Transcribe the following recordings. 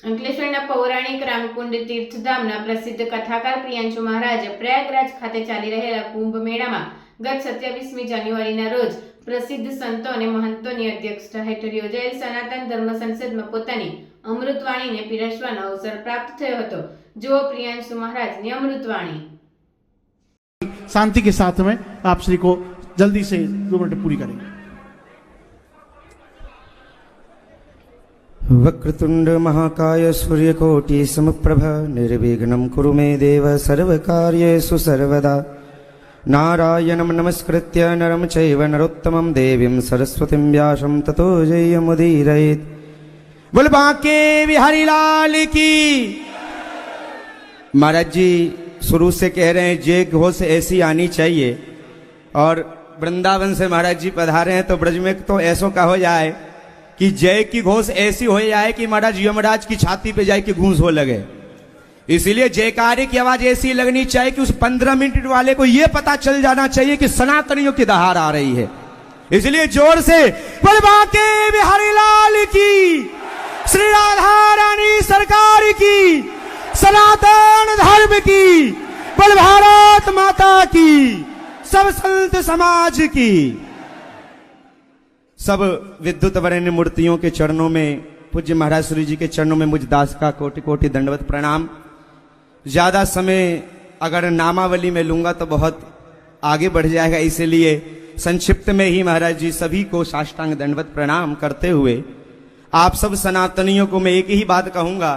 અંકલેશ્વરના પૌરાણિક રામકુંડ તીર્થધામના પ્રસિદ્ધ કથાકાર પ્રિયાંશુ મહારાજ પ્રયાગરાજ ખાતે ચાલી રહેલા કુંભ મેળામાં ગત 27મી જાન્યુઆરીના રોજ પ્રસિદ્ધ સંતો અને મહંતોની અધ્યક્ષતા હેઠળ યોજાયેલ સનાતન ધર્મ સંસદમાં પોતાની અમૃતવાણીને પીરસવાનો અવસર પ્રાપ્ત થયો હતો। જુઓ પ્રિયાંશુ મહારાજની અમૃતવાણી। शांति के साथ में आप श्री को जल्दी से 2 मिनट पूरी करेंगे। वक्रतुंड महाकाय सूर्यकोटि समप्रभ निर्विघ्नं कुरु मे देव सर्वकार्येषु सर्वदा। नारायणं नमस्कृत्य नरं चैव नरोत्तमं देवीं सरस्वतीं व्यासं ततो जयमुदीरयेत्। बोल बांके बिहारी लाल की। महाराज जी शुरू से कह रहे हैं जय घोष ऐसी आनी चाहिए, और वृंदावन से महाराज जी पधारे हैं तो ब्रज में तो ऐसो का हो जाए कि जय की घोष ऐसी हो जाए कि महाराज यमराज की छाती पे जाए कि गूंज हो लगे। इसीलिए जयकारे की आवाज ऐसी लगनी चाहिए कि उस 15 मिनट वाले को यह पता चल जाना चाहिए कि सनातनियों की दहाड़ आ रही है। इसलिए जोर से बोल बांके बिहारी लाल की, श्री राधा रानी सरकार की, सनातन धर्म की, बोल भारत माता की, सब संत समाज की। सब विद्युत वरेण्य मूर्तियों के चरणों में, पूज्य महाराज श्री जी के चरणों में मुझ दास का कोटि कोटि दंडवत प्रणाम। ज्यादा समय अगर नामावली में लूंगा तो बहुत आगे बढ़ जाएगा, इसलिए संक्षिप्त में ही महाराज जी सभी को साष्टांग दंडवत प्रणाम करते हुए आप सब सनातनियों को मैं एक ही बात कहूंगा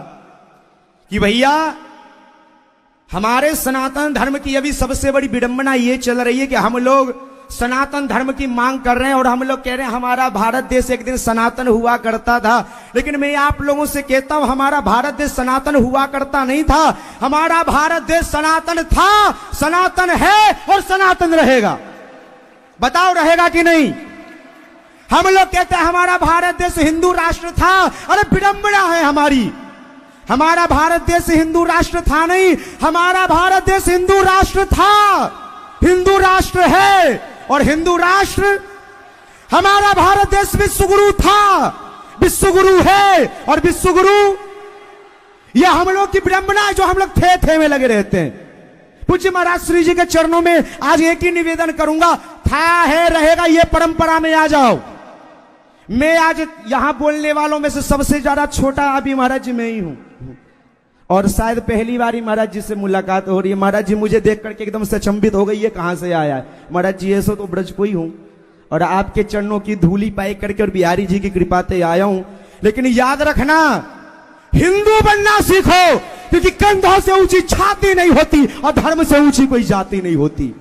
कि भैया हमारे सनातन धर्म की अभी सबसे बड़ी विडंबना ये चल रही है कि हम लोग सनातन धर्म की मांग कर रहे हैं और हम लोग कह रहे हैं हमारा भारत देश एक दिन सनातन हुआ करता था। लेकिन मैं आप लोगों से कहता हूं हमारा भारत देश सनातन हुआ करता नहीं था। हमारा भारत देश सनातन था, सनातन है और सनातन रहेगा। बताओ रहेगा कि नहीं? हम लोग कहते हैं हमारा भारत देश हिंदू राष्ट्र था। अरे विडंबना है हमारी। हमारा भारत देश हिंदू राष्ट्र था नहीं, हमारा भारत देश हिंदू राष्ट्र था, हिंदू राष्ट्र है और हिंदू राष्ट्र। हमारा भारत देश विश्वगुरु था, विश्वगुरु है और विश्वगुरु यह हम लोग की विडंबना है जो हम लोग थे में लगे रहते हैं। पूज्य महाराज श्री जी के चरणों में आज एक ही निवेदन करूंगा, था है रहेगा ये परंपरा में आ जाओ। मैं आज यहां बोलने वालों में से सबसे ज्यादा छोटा अभी महाराज जी मैं ही हूं, और शायद पहली बार ही महाराज जी से मुलाकात हो रही है। महाराज जी मुझे देख करके एकदम से अचंभित हो गई, ये कहां से आया है। महाराज जी ऐसा तो ब्रज को ही हूं और आपके चरणों की धूली पाई करके और बिहारी जी की कृपा से आया हूं। लेकिन याद रखना, हिंदू बनना सीखो, क्योंकि कंधों से ऊंची छाती नहीं होती और धर्म से ऊंची कोई जाति नहीं होती।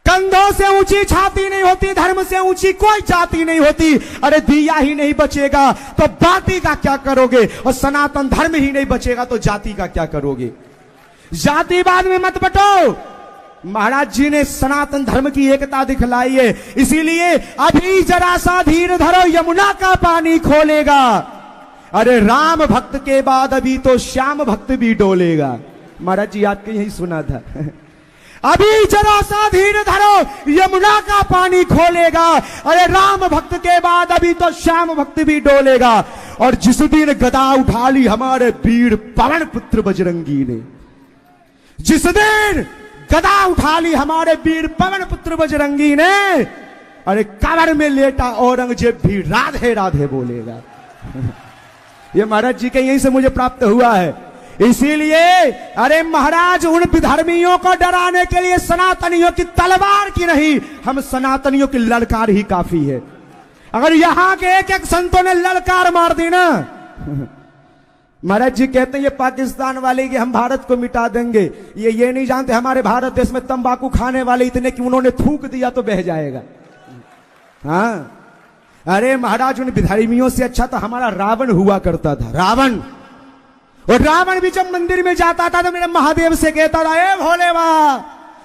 कंधों से ऊंची छाती नहीं होती, धर्म से ऊंची कोई जाति नहीं होती। अरे दिया ही नहीं बचेगा तो बाती का क्या करोगे, और सनातन धर्म ही नहीं बचेगा तो जाति का क्या करोगे। जातिवाद में मत बटो। महाराज जी ने सनातन धर्म की एकता दिखलाई है, इसीलिए अभी जरा सा धीर धरो यमुना का पानी खोलेगा। अरे राम भक्त के बाद अभी तो श्याम भक्त भी डोलेगा। महाराज जी आपके यही सुना था। अभी जरा सा धीर धरो यमुना का पानी खोलेगा। अरे राम भक्त के बाद अभी तो श्याम भक्त भी डोलेगा। और जिस दिन गदा उठा ली हमारे वीर पवन पुत्र बजरंगी ने, जिस दिन गदा उठा ली हमारे वीर पवन पुत्र बजरंगी ने, अरे कबर में लेटा औरंगजेब भी राधे राधे बोलेगा। ये महाराज जी के यहीं से मुझे प्राप्त हुआ है। इसीलिए अरे महाराज उन विधर्मियों को डराने के लिए सनातनियों की तलवार की नहीं, हम सनातनियों की ललकार ही काफी है। अगर यहां के एक एक संतों ने ललकार मार दी ना, महाराज जी कहते हैं ये पाकिस्तान वाले कि हम भारत को मिटा देंगे, ये नहीं जानते हमारे भारत देश में तंबाकू खाने वाले इतने कि उन्होंने थूक दिया तो बह जाएगा। हाँ, अरे महाराज उन विधर्मियों से अच्छा तो हमारा रावण हुआ करता था। रावण, और रावण भी जब मंदिर में जाता था तो मेरे महादेव से कहता था, ए भोले बा,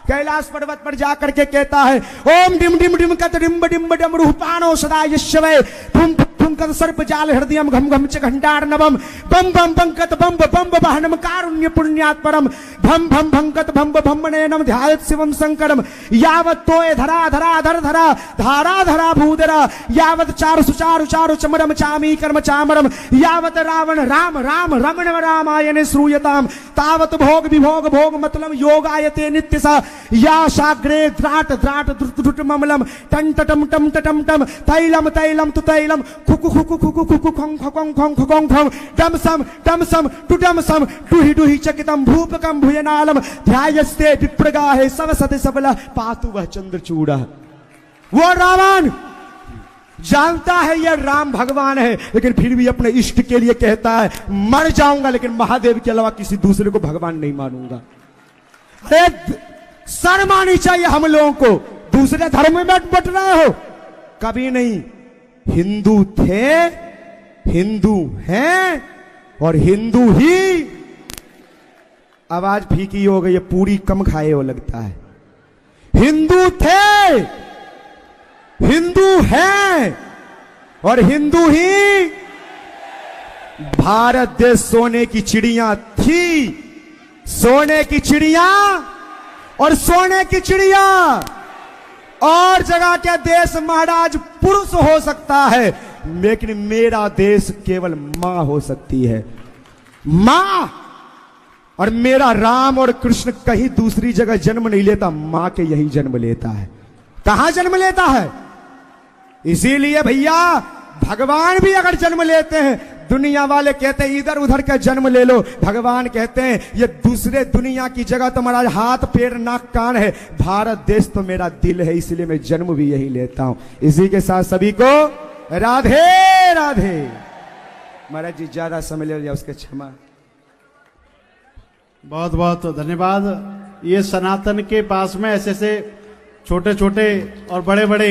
कैलाश पर्वत पर जाकर के कहता है, ओम डिम डिम डिम कत डिम्ब डिम्ब डम रूपानो सदा यशवे तुम फुंकत सर्प जाल हृदयम घम घम च घंटार नवम बम बम बंकत बम बम वाहनम कारुण्य पुण्यात् परम भम भम भंकत भम भम नयनम ध्यायत शिवम शंकरम यावत तोय धरा धरा धर धरा धारा धरा भूधरा यावत चारु सुचारु चारु चमरम चामी कर्म चामरम यावत रावण राम राम रमण रामायण श्रूयताम तावत भोग विभोग भोग मतलब योगायते नित्य सा या शाग्रे द्राट द्राट द्रुट ममलम टन टटम टम टटम टम तैलम तैलम तु तैलम खुकु खुकु खुकु खुकु खं खं खं खं खं डम सम टुटम सम टुहि टुहि चकितम भूपकम भुयनालम ध्यायस्ते विप्रगाहे सब सते सबला पातु वह चंद्रचूड़ा। वो रावण जानता है ये राम भगवान है, लेकिन फिर भी अपने इष्ट के लिए कहता है मर जाऊंगा लेकिन महादेव के अलावा किसी दूसरे को भगवान नहीं मानूंगा। अरे शर्म आनी चाहिए हम लोगों को, दूसरे धर्म में बट रहे हो, कभी नहीं। हिंदू थे, हिंदू हैं और हिंदू ही। आवाज फीकी हो गई है, पूरी कम खाए हो लगता है। हिंदू थे, हिंदू हैं और हिंदू ही। भारत देश सोने की चिड़िया थी, सोने की चिड़िया और सोने की चिड़िया और जगह के देश महाराज पुरुष हो सकता है, लेकिन मेरा देश केवल मां हो सकती है, मां। और मेरा राम और कृष्ण कहीं दूसरी जगह जन्म नहीं लेता, मां के यही जन्म लेता है। कहां जन्म लेता है? इसीलिए भैया भगवान भी अगर जन्म लेते हैं, दुनिया वाले कहते हैं इधर उधर का जन्म ले लो, भगवान कहते हैं ये दूसरे दुनिया की जगह तो महाराज हाथ पैर नाक कान है, भारत देश तो मेरा दिल है, इसलिए मैं जन्म भी यही लेता हूं। इसी के साथ सभी को राधे राधे। महाराज जी ज्यादा समय ले लिया, उसके क्षमा। बहुत बहुत धन्यवाद। ये सनातन के पास में ऐसे ऐसे छोटे छोटे और बड़े बड़े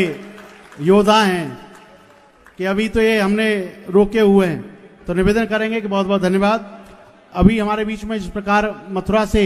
योद्धा हैं कि अभी तो ये हमने रोके हुए हैं, तो निवेदन करेंगे कि बहुत बहुत धन्यवाद। अभी हमारे बीच में जिस प्रकार मथुरा से